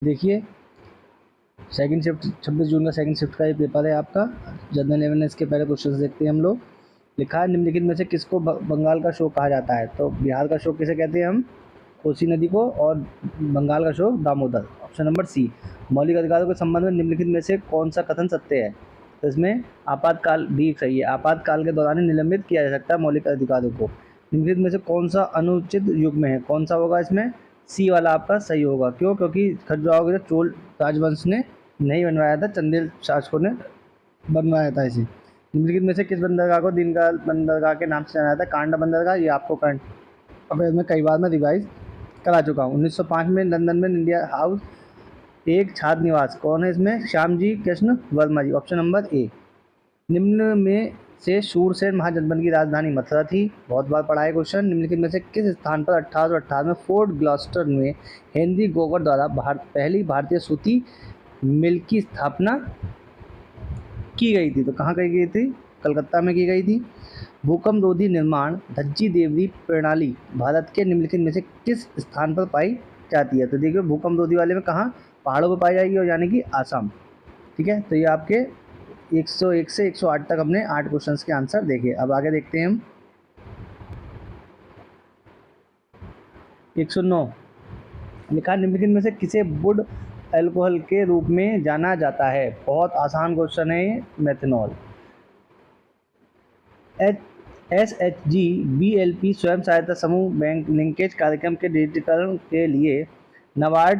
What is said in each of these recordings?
देखिए second shift 26 जून का second shift का ये पेपर है आपका जनरल अवेयरनेस के। पहले क्वेश्चन देखते हैं हम लोग। लिखा है निम्नलिखित में से किसको बंगाल का शोक कहा जाता है। तो बिहार का शोक किसे कहते हैं हम? कोसी नदी को। और बंगाल का शोक दामोदर। ऑप्शन नंबर सी। मौलिक अधिकारों के संबंध में निम्नलिखित में से कौन सा कथन सत्य है? तो इसमें आपातकाल भी सही है। आपातकाल के दौरान ही निलंबित किया जा सकता है मौलिक अधिकारों को। निम्नलिखित में से कौन सा अनुचित युग में है? कौन सा होगा इसमें? सी वाला आपका सही होगा। क्यों? क्योंकि खजुराहो के चोल राजवंश ने नहीं बनवाया था, चंदेल शासकों ने बनवाया था इसे। निम्नलिखित में से किस बंदरगाह को दीनदयाल बंदरगाह के नाम से जाना जाता है? कांडा बंदरगाह। ये आपको करंट अफेयर में कई बार मैं रिवाइज करा चुका हूँ। 1905 में लंदन में इंडिया हाउस एक छात्र निवास। कौन है इसमें? Shyamji Krishna Varma ji. Option number A. निम्न में से शूरसेन महाजनपद की राजधानी मथुरा थी। बहुत बार पढ़ा है क्वेश्चन। निम्नलिखित में से किस स्थान पर 1818 में फोर्ट ग्लॉस्टर में हेनरी गोवर द्वारा पहली भारतीय सूती मिल की स्थापना की गई थी? तो कहाँ की गई थी? कलकत्ता में की गई थी। भूकंप रोधी निर्माण धज्जी देवरी प्रणाली भारत के निम्नलिखित में से किस स्थान पर पाई जाती है? तो देखिए भूकंप रोधी वाले में कहाँ? पहाड़ों पर पाई जाएगी, और यानी कि आसाम। ठीक है, तो ये आपके 101 से 108 तक हमने 8 क्वेश्चंस के आंसर देखे। अब आगे देखते हैं हम 109। लिखा निम्नलिखित में से किसे वुड अल्कोहल के रूप में जाना जाता है? बहुत आसान क्वेश्चन है ये। मेथनॉल। SHG BLP स्वयं सहायता समूह बैंक लिंकेज कार्यक्रम के डिजिटीकरण के लिए नाबार्ड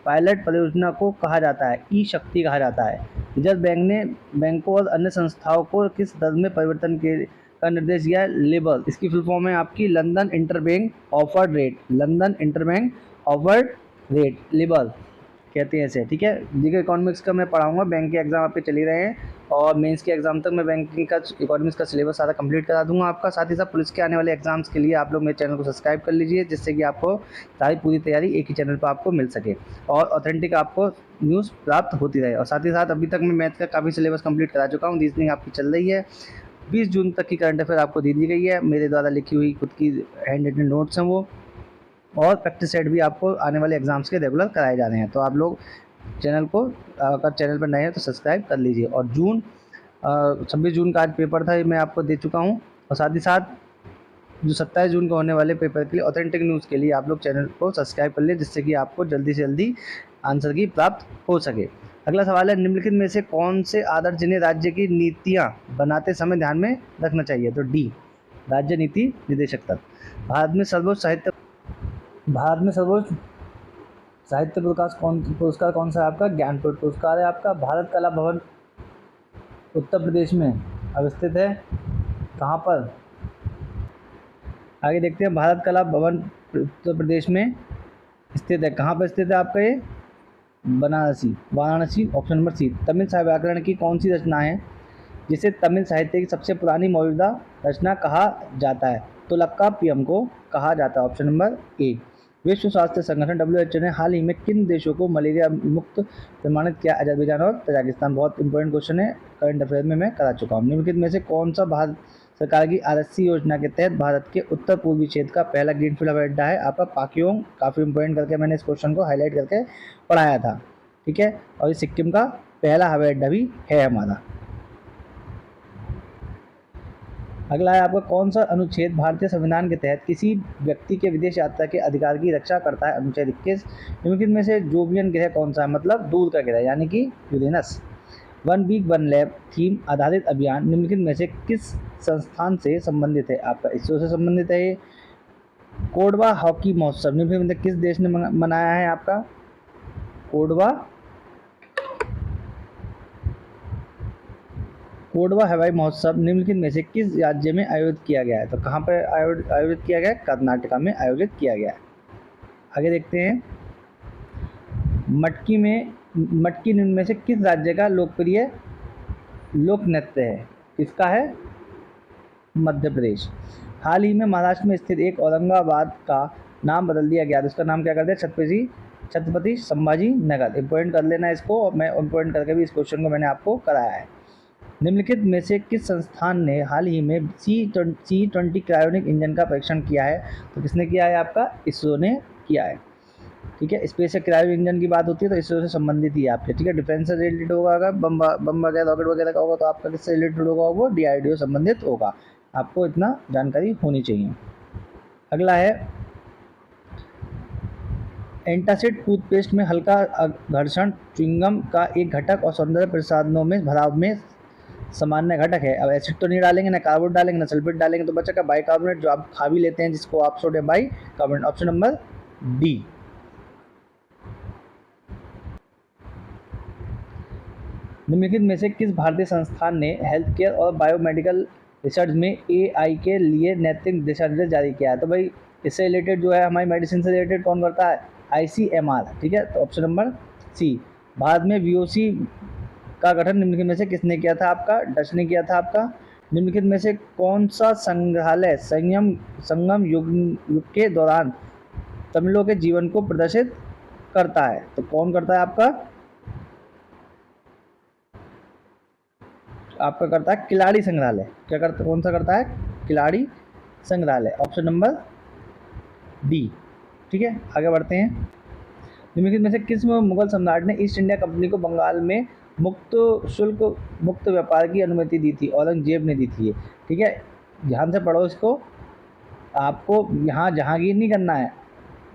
पायलट परियोजना को कहा जाता है? ई शक्ति कहा जाता है। रिजर्व बैंक ने बैंकों और अन्य संस्थाओं को किस दर में परिवर्तन का निर्देश दिया है? लेबर। इसकी फुल फॉर्म है आपकी London interbank offered rate. London interbank offered rate labour कहते हैं इसे। ठीक है, देखिए इकोनॉमिक्स का मैं पढ़ाऊंगा। बैंक के एग्जाम आपके चल ही रहे हैं, और मेंस के एग्जाम तक मैं बैंकिंग का इकोनॉमिक्स का सिलेबस सारा कंप्लीट करा दूंगा आपका। साथ ही साथ पुलिस के आने वाले एग्जाम्स के लिए आप लोग मेरे चैनल को सब्सक्राइब कर लीजिए, जिससे कि आपको सारी पूरी तैयारी एक ही चैनल पर आपको मिल सके और ऑथेंटिक आपको न्यूज़ प्राप्त होती रहे। और साथ ही साथ अभी तक मैं मैथ का काफ़ी सिलेबस कंप्लीट करा चुका हूँ। रीजनिंग आपकी चल रही है। 20 जून तक की करंट अफेयर आपको दे दी गई है। मेरे द्वारा लिखी हुई खुद की हैंड रिटन नोट्स हैं वो, और प्रैक्टिस सेट भी आपको आने वाले एग्जाम्स के रेगुलर कराए जा रहे हैं। तो आप लोग चैनल को अगर चैनल पर नए हैं तो सब्सक्राइब कर लीजिए। और 26 जून का आज पेपर था, ये मैं आपको दे चुका हूँ। और साथ ही साथ जो 27 जून को होने वाले पेपर के लिए ऑथेंटिक न्यूज़ के लिए आप लोग चैनल को सब्सक्राइब कर लिए, जिससे कि आपको जल्दी से जल्दी आंसर की प्राप्त हो सके। अगला सवाल है निम्नलिखित में से कौन से आदर्श जिन्हें राज्य की नीतियाँ बनाते समय ध्यान में रखना चाहिए? तो डी राज्य नीति निदेशक तक। भारत में सर्वोच्च पुरस्कार कौन सा है आपका? ज्ञानपीठ पुरस्कार है आपका। भारत कला भवन उत्तर प्रदेश में अवस्थित है। कहाँ पर? आगे देखते हैं। भारत कला भवन उत्तर प्रदेश में स्थित है। कहाँ पर स्थित है आपका ये? Varanasi. Option number C. Tamil साहित्य व्याकरण की कौन सी रचना है जिसे तमिल साहित्य की सबसे पुरानी मौजूदा रचना कहा जाता है? तो लक्कापियम को कहा जाता है। ऑप्शन नंबर ए। विश्व स्वास्थ्य संगठन WHO ने हाल ही में किन देशों को मलेरिया मुक्त प्रमाणित किया? अजरबैजान और तजाकिस्तान। बहुत इंपॉर्टेंट क्वेश्चन है, करंट अफेयर में मैं करा चुका हूँ। निम्नलिखित में से कौन सा भारत सरकार की RSC योजना के तहत भारत के उत्तर पूर्वी क्षेत्र का पहला ग्रीनफील्ड हवाई अड्डा है? आपका पाक्योंग। काफ़ी इंपॉर्टेंट करके मैंने इस क्वेश्चन को हाईलाइट करके पढ़ाया था। ठीक है, और ये सिक्किम का पहला हवाई अड्डा भी है हमारा। अगला है आपका कौन सा अनुच्छेद भारतीय संविधान के तहत किसी व्यक्ति के विदेश यात्रा के अधिकार की रक्षा करता है? अनुच्छेद 21। निम्नलिखित में से जोवियन ग्रह कौन सा है? मतलब दूर का ग्रह, यानी कि यूरेनस। 1 वीक 1 लैब थीम आधारित अभियान निम्नलिखित में से किस संस्थान से संबंधित है? आपका इसरो से संबंधित है। कोडवा हॉकी महोत्सव निम्नलिखित में किस देश ने मनाया है? आपका कोडवा हवाई महोत्सव निम्नलिखित में से किस राज्य में आयोजित किया गया है? तो कहाँ पर आयोजित किया गया है? कर्नाटका में आयोजित किया गया है। आगे देखते हैं। मटकी निम्न में से किस राज्य का लोकप्रिय लोक नृत्य है? किसका है? मध्य प्रदेश। हाल ही में महाराष्ट्र में स्थित एक औरंगाबाद का नाम बदल दिया गया, तो इसका नाम क्या कर दिया? छत्रपति संभाजी नगर। इंपॉर्टेंट कर लेना इसको, और मैं इंपॉर्टेंट करके भी इस क्वेश्चन को मैंने आपको कराया है। निम्नलिखित में से किस संस्थान ने हाल ही में C-20 क्रायोनिक इंजन का परीक्षण किया है? तो किसने किया है? आपका इसरो ने किया है। ठीक है। स्पेस या क्रायो इंजन की बात होती है तो इससे संबंधित ही है आपके, ठीक है। डिफेंस से रिलेटेड होगा, अगर बम बम वगैरह रॉकेट वगैरह का होगा तो आपका किससे रिलेटेड होगा, वो DRDO संबंधित होगा। आपको इतना जानकारी होनी चाहिए। अगला है एंटासिड टूथपेस्ट में हल्का घर्षण च्युइंगम का एक घटक और सौंदर्य प्रसाधनों में भराव में सामान्य घटक है। अब एसिड तो नहीं डालेंगे, ना कार्बोनेट डालेंगे, ना सल्फेट डालेंगे, तो बचेगा बाइकार्बोनेट जो आप खा भी लेते हैं, जिसको आप sodium bicarbonate. Option number D. निम्नलिखित में से किस भारतीय संस्थान ने हेल्थ केयर और बायोमेडिकल रिसर्च में AI के लिए नैतिक दिशा निर्देश जारी किया है? तो भाई इससे रिलेटेड जो है हमारी मेडिसिन से रिलेटेड कौन करता है? ICMR, ठीक है। तो ऑप्शन नंबर सी। भारत में VOC का गठन निम्नलिखित में से किसने किया था? आपका डच ने किया था। आपका निम्नलिखित में से कौन सा संग्रहालय संगम युग के दौरान तमिलों के जीवन को प्रदर्शित करता है? तो कौन करता है? आपका करता है किलाड़ी संग्रहालय। क्या करता, कौन सा करता है? किलाड़ी संग्रहालय। ऑप्शन नंबर डी, ठीक है। आगे बढ़ते हैं। निम्नलिखित में से किस मुगल सम्राट ने ईस्ट इंडिया कंपनी को बंगाल में मुक्त शुल्क मुक्त व्यापार की अनुमति दी थी? औरंगजेब ने दी थी, ठीक है। ध्यान से पढ़ो इसको। आपको यहाँ जहांगीर नहीं करना है,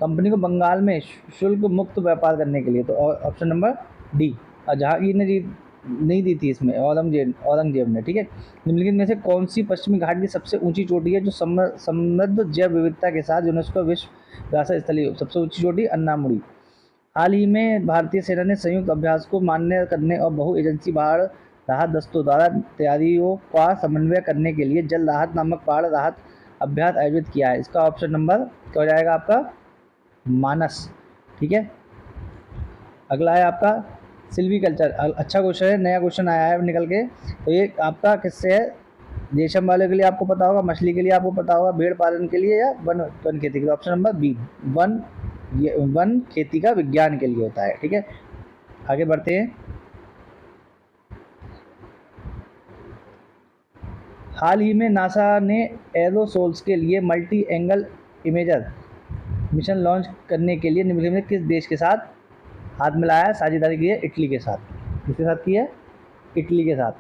कंपनी को बंगाल में शुल्क मुक्त व्यापार करने के लिए। तो ऑप्शन नंबर डी। और जहांगीर ने नहीं दी थी इसमें, औरंगजेब ने, ठीक है। निम्नलिखित में से कौन सी पश्चिमी घाट की सबसे ऊंची चोटी है जो समृद्ध जैव विविधता के साथ यूनेस्को विश्व विरासत स्थल? सबसे ऊंची चोटी अन्नामुड़ी। हाल ही में भारतीय सेना ने संयुक्त अभ्यास को मान्य करने और बहु एजेंसी बाढ़ राहत दस्तों द्वारा तैयारियों का समन्वय करने के लिए जल राहत नामक बाढ़ राहत अभ्यास आयोजित किया है। इसका ऑप्शन नंबर क्या हो जाएगा? आपका मानस, ठीक है। अगला है आपका सिल्वीकल्चर। अच्छा क्वेश्चन है, नया क्वेश्चन आया है निकल के। तो ये आपका किससे है? रेशम वाले के लिए आपको पता होगा, मछली के लिए आपको पता होगा, भेड़ पालन के लिए, या वन खेती के लिए? ऑप्शन नंबर बी, वन खेती का विज्ञान के लिए होता है, ठीक है। आगे बढ़ते हैं। हाल ही में नासा ने एरोसोल्स के लिए multi angle imager mission launch करने के लिए निम्नलिखित में किस देश के साथ हाथ मिलाया है, साझेदारी की है? इटली के साथ। किसके साथ की है? इटली के साथ।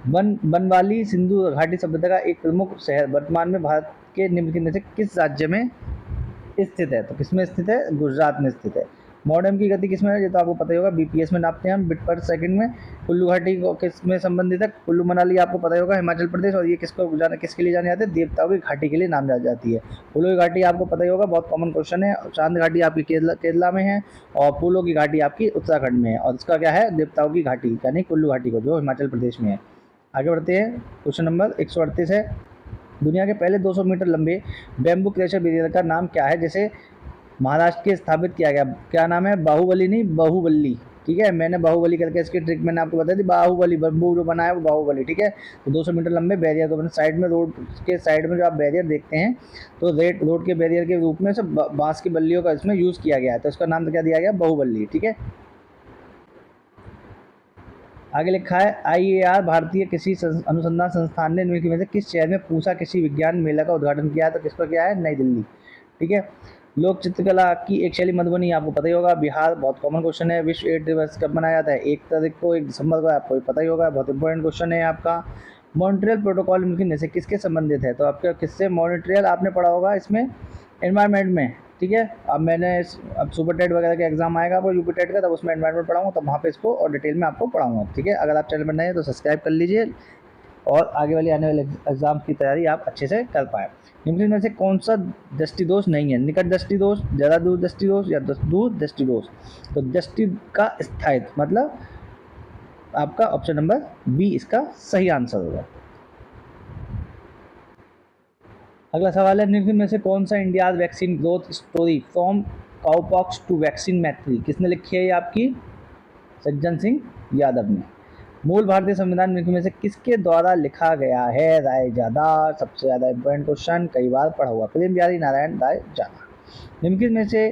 बनवाली सिंधु घाटी सभ्यता का एक प्रमुख शहर वर्तमान में भारत के निम्नलिखित में से किस राज्य में स्थित है? तो किसमें स्थित है? गुजरात में स्थित है। मॉडेम की गति किसमें है? ये तो आपको पता ही होगा, BPS में नापते हैं हम, बिट पर सेकंड में। कुल्लू घाटी को किसमें संबंधित है? कुल्लू मनाली आपको पता ही होगा, हिमाचल प्रदेश। और ये किसके लिए जाने जाते हैं? देवताओं की घाटी के लिए नाम जाती है। कुल्लू की घाटी आपको पता ही होगा, बहुत कॉमन क्वेश्चन है। चांद घाटी आपकी केरला में है, और फूलों की घाटी आपकी उत्तराखंड में है। और इसका क्या है? देवताओं की घाटी, यानी कुल्लू घाटी को, जो हिमाचल प्रदेश में है। आगे बढ़ते हैं। क्वेश्चन नंबर 138 है, दुनिया के पहले 200 मीटर लंबे बैम्बू क्रेशर बैरियर का नाम क्या है, जैसे महाराष्ट्र के स्थापित किया गया? क्या नाम है? बाहुबली नहीं, बाहुबली, ठीक है। मैंने बाहुबली करके इसकी ट्रिक मैंने आपको बताई थी। बाहुबली बम्बू जो बना है वो बाहुबली, ठीक है। तो 200 मीटर लंबे बैरियर को साइड में, रोड के साइड में जो आप बैरियर देखते हैं, तो रोड के बैरियर के रूप में सब बांस की बल्लियों का इसमें यूज़ किया गया है। तो इसका नाम तो क्या दिया गया? बाहुबली, ठीक है। आगे लिखा है IAR भारतीय कृषि अनुसंधान संस्थान ने निम्नलिखित में से किस शहर में पूसा कृषि विज्ञान मेला का उद्घाटन किया है? तो किसका क्या है? नई दिल्ली, ठीक है। लोक चित्रकला की एक शैली मधुबनी, आपको पता ही होगा, बिहार। बहुत कॉमन क्वेश्चन है। विश्व एड्स दिवस कब मनाया जाता है? 1 तारीख को, 1 दिसंबर को, आपको पता ही होगा, बहुत इंपॉर्टेंट क्वेश्चन है आपका। मॉन्ट्रियल प्रोटोकॉल निम्नलिखित में से किसके संबंधित है? तो आपका किससे? मॉन्ट्रियल आपने पढ़ा होगा इसमें एनवायरनमेंट में, ठीक है। अब सुपर टेट वगैरह का एग्जाम आएगा, वो यूपी टेट का, तब उसमें एनवायरनमेंट पढ़ाऊंगा, तब वहाँ पे इसको और डिटेल में आपको पढ़ाऊंगा, ठीक है। अगर आप चैनल पर नए हैं तो सब्सक्राइब कर लीजिए, और आगे वाले आने वाले एग्जाम की तैयारी आप अच्छे से कर पाए। निम्नलिखित में से कौन सा दृष्टि दोष नहीं है? निकट दृष्टि दोष, ज़्यादा दूर दृष्टि दोष, या दूर दृष्टि दोष? तो दृष्टि का स्थायित्व, मतलब आपका ऑप्शन नंबर बी इसका सही आंसर होगा। अगला सवाल है, निम्नलिखित में से कौन सा India vaccine growth story from cowpox to vaccine Maitri किसने लिखी है? ये आपकी सज्जन सिंह यादव ने। मूल भारतीय संविधान निम्नलिखित में से किसके द्वारा लिखा गया है? राय जादा। सबसे ज़्यादा इंपॉर्टेंट क्वेश्चन, कई बार पढ़ा हुआ, प्रेम बिहारी नारायण राय जादा। निम्नलिखित में से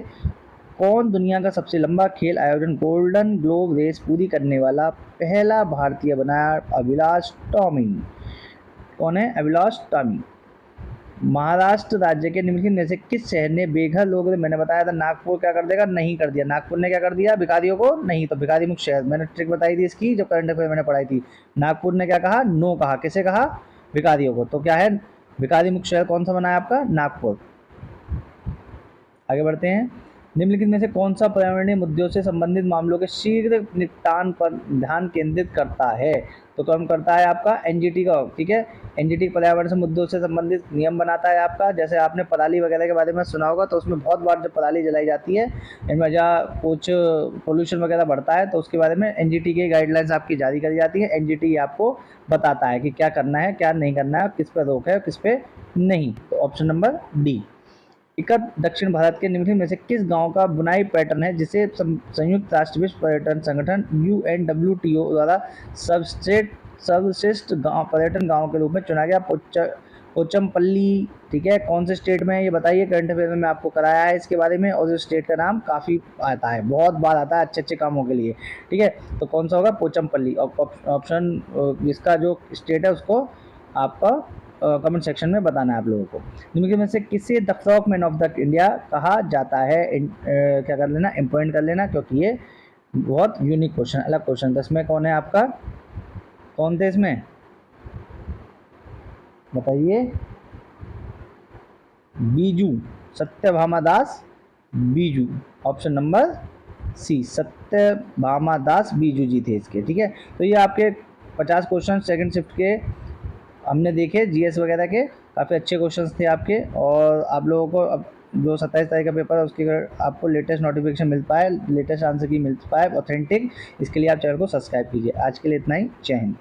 कौन दुनिया का सबसे लंबा खेल आयोजन गोल्डन ग्लोब रेस पूरी करने वाला पहला भारतीय बना? अभिलाष टॉमी। कौन है? अभिलाष टॉमी। महाराष्ट्र राज्य के निम्नलिखित में से किस शहर ने बेघर लोगों को, मैंने बताया था नागपुर क्या कर देगा, नहीं कर दिया, नागपुर ने क्या कर दिया, भिखारियों को नहीं, तो भिखारी मुक्त शहर, मैंने ट्रिक बताई थी इसकी जो करंट अफेयर मैंने पढ़ाई थी। नागपुर ने क्या कहा, नो कहा, किसे कहा, भिखारियों को, तो क्या है भिखारी मुक्त शहर कौन सा बना है आपका, नागपुर। आगे बढ़ते हैं, निम्नलिखित में से कौन सा पर्यावरणीय मुद्दों से संबंधित मामलों के शीघ्र निपटान पर ध्यान केंद्रित करता है, तो कौन करता है आपका, एनजीटी का, ठीक है। एनजीटी पर्यावरण से मुद्दों से संबंधित नियम बनाता है आपका, जैसे आपने पराली वगैरह के बारे में सुना होगा, तो उसमें बहुत बार जब पराली जलाई जाती है इनमें जहाँ कुछ पोल्यूशन वगैरह बढ़ता है, तो उसके बारे में एनजीटी की गाइडलाइंस आपकी जारी करी जाती है। एनजीटी आपको बताता है कि क्या करना है क्या नहीं करना है, किस पर रोक है किस पे नहीं, तो ऑप्शन नंबर डी। इकत दक्षिण भारत के निम्नलिखित में से किस गांव का बुनाई पैटर्न है जिसे संयुक्त राष्ट्र विश्व पर्यटन संगठन UNWTO द्वारा सर्वश्रेष्ठ गांव पर्यटन गांव के रूप में चुना गया, पोचमपल्ली, ठीक है। कौन से स्टेट में है ये बताइए, करंट अफेयर में आपको कराया है इसके बारे में, और इस स्टेट का नाम काफ़ी आता है, बहुत बार आता है अच्छे अच्छे कामों के लिए, ठीक है। तो कौन सा होगा, पोचमपल्ली। ऑप्शन इसका जो स्टेट है उसको आपका कमेंट सेक्शन में बताना है आप लोगों को। निम्नलिखित में से किसे the frock man of the India कहा जाता है, क्या कर लेना, इम्पॉइंट कर लेना, क्योंकि ये बहुत यूनिक क्वेश्चन, अलग क्वेश्चन। तो इसमें कौन है आपका, कौन थे इसमें बताइए, Biju, Satyabhama Das Biju, option number C, Satyabhama Das Biju ji थे इसके, ठीक है। तो ये आपके 50 क्वेश्चन सेकंड शिफ्ट के हमने देखे, जीएस वगैरह के काफ़ी अच्छे क्वेश्चंस थे आपके, और आप लोगों को अब जो 27 तारीख का पेपर है उसकी आपको लेटेस्ट नोटिफिकेशन मिल पाए, लेटेस्ट आंसर की मिल पाए ऑथेंटिक, इसके लिए आप चैनल को सब्सक्राइब कीजिए। आज के लिए इतना ही, जय हिंद।